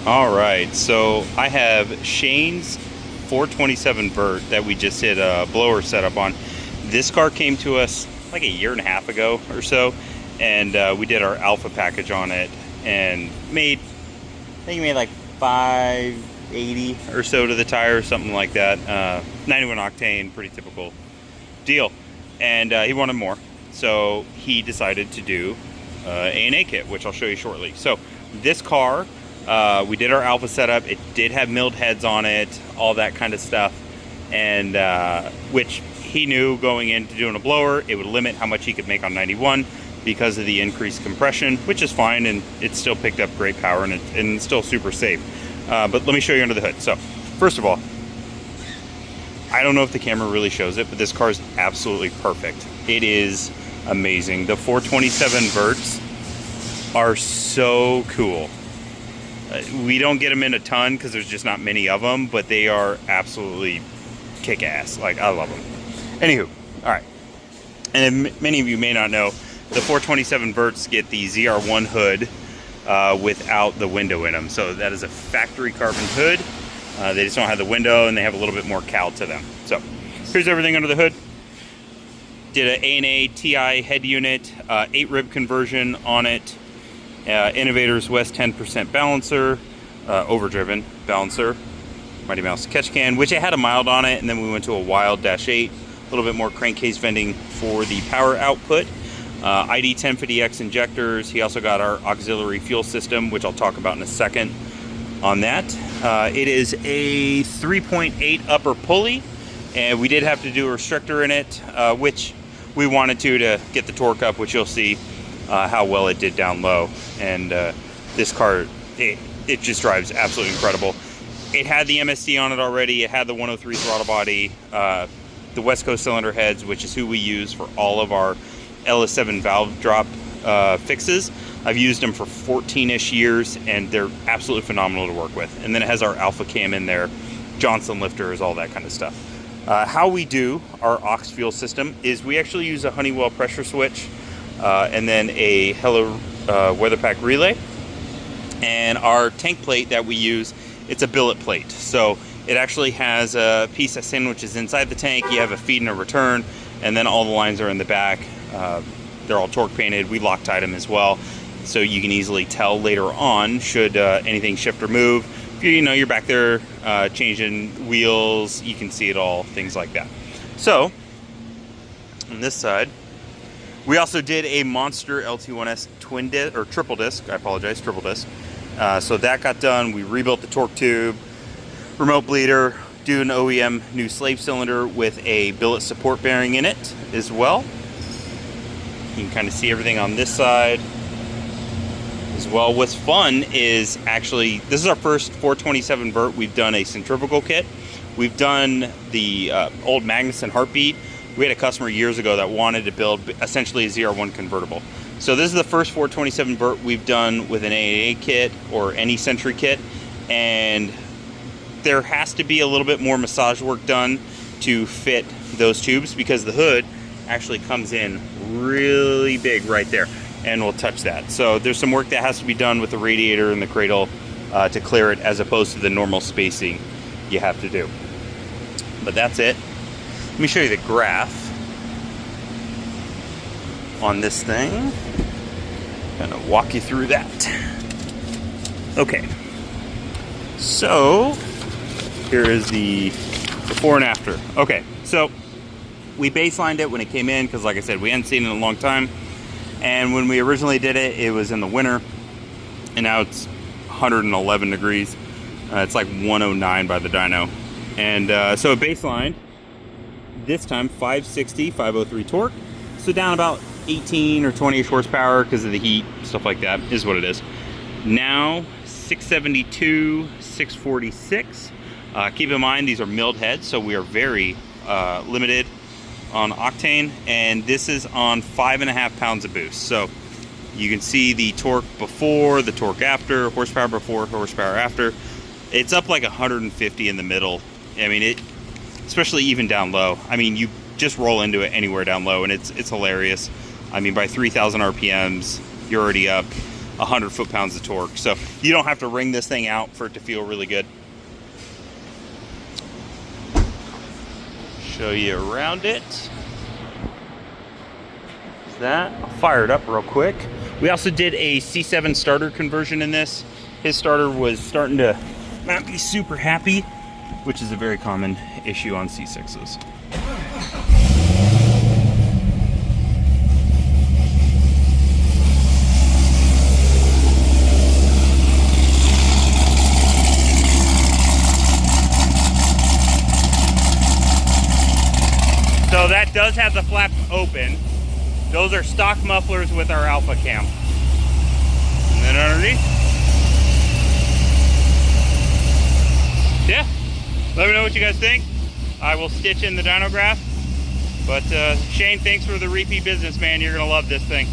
All right, so I have Shane's 427 Vert that we just did a blower setup on. This car came to us like a year and a half ago or so, and we did our alpha package on it and made, I think we made like 580 or so to the tire, something like that. 91 octane, pretty typical deal. And he wanted more, so he decided to do A&A kit, which I'll show you shortly. So this car, we did our alpha setup. It did have milled heads on it, all that kind of stuff, and which he knew going into doing a blower, it would limit how much he could make on 91 because of the increased compression, which is fine, and it still picked up great power, and it's still super safe. But let me show you under the hood. So first of all, I don't know if the camera really shows it, but this car is absolutely perfect. It is amazing. The 427 Verts are so cool. We don't get them in a ton because there's just not many of them, but they are absolutely kick-ass. Like, I love them. Anywho, all right. And many of you may not know, the 427 Verts get the ZR1 hood without the window in them. So that is a factory carbon hood. They just don't have the window, and they have a little bit more cowl to them. So here's everything under the hood. Did an A&A TI head unit, 8-rib conversion on it. Innovators West 10% balancer, overdriven balancer, Mighty Mouse catch can, which it had a mild on it, and then we went to a wild -8, a little bit more crankcase venting for the power output. ID 1050X injectors. He also got our auxiliary fuel system, which I'll talk about in a second on that. It is a 3.8 upper pulley, and we did have to do a restrictor in it, which we wanted to get the torque up, which you'll see how well it did down low. And this car, it just drives absolutely incredible. It had the MSD on it already. It had the 103 throttle body, the West Coast cylinder heads, which is who we use for all of our LS7 valve drop fixes. I've used them for 14-ish years, and they're absolutely phenomenal to work with. And then it has our alpha cam in there, Johnson lifters, all that kind of stuff. How we do our aux fuel system is we actually use a Honeywell pressure switch, and then a Hello weather pack relay. And our tank plate that we use, it's a billet plate. So it actually has a piece that sandwiches inside the tank. You have a feed and a return, and then all the lines are in the back. They're all torque painted. We Loctite them as well, so you can easily tell later on should anything shift or move. If you're back there changing wheels, you can see it all, things like that. So on this side, we also did a Monster LT1S twin disc, or triple disc, I apologize, triple disc. So that got done. We rebuilt the torque tube, remote bleeder, do an OEM new slave cylinder with a billet support bearing in it as well. You can kind of see everything on this side as well. What's fun is actually, this is our first 427 Vert. We've done a centrifugal kit. We've done the old Magnuson Heartbeat. We had a customer years ago that wanted to build essentially a ZR1 convertible. So this is the first 427 Vert we've done with an A&A kit or any Century kit, and there has to be a little bit more massage work done to fit those tubes because the hood actually comes in really big right there, and we'll touch that. So there's some work that has to be done with the radiator and the cradle to clear it, as opposed to the normal spacing you have to do. But that's it. Let me show you the graph on this thing. Gonna walk you through that. Okay, so here is the before and after. Okay, so we baselined it when it came in because, like I said, we hadn't seen it in a long time. And when we originally did it, it was in the winter, and now it's 111 degrees. It's like 109 by the dyno. And so it baselined this time 560, 503 torque. So down about 18 or 20-ish horsepower because of the heat, stuff like that is what it is. Now 672, 646. Keep in mind, these are milled heads, so we are very limited on octane, and this is on 5.5 pounds of boost. So you can see the torque before, the torque after, horsepower before, horsepower after. It's up like 150 in the middle. I mean, especially even down low. I mean, you just roll into it anywhere down low, and it's hilarious. I mean, by 3,000 RPMs, you're already up 100 foot-pounds of torque. So you don't have to wring this thing out for it to feel really good. Show you around it. That I'll fire it up real quick. We also did a C7 starter conversion in this. His starter was starting to not be super happy, which is a very common issue on C6s. So that does have the flaps open. Those are stock mufflers with our alpha cam. And then underneath. Yeah, let me know what you guys think. I will stitch in the dyno graph. But Shane, thanks for the repeat business, man. You're gonna love this thing.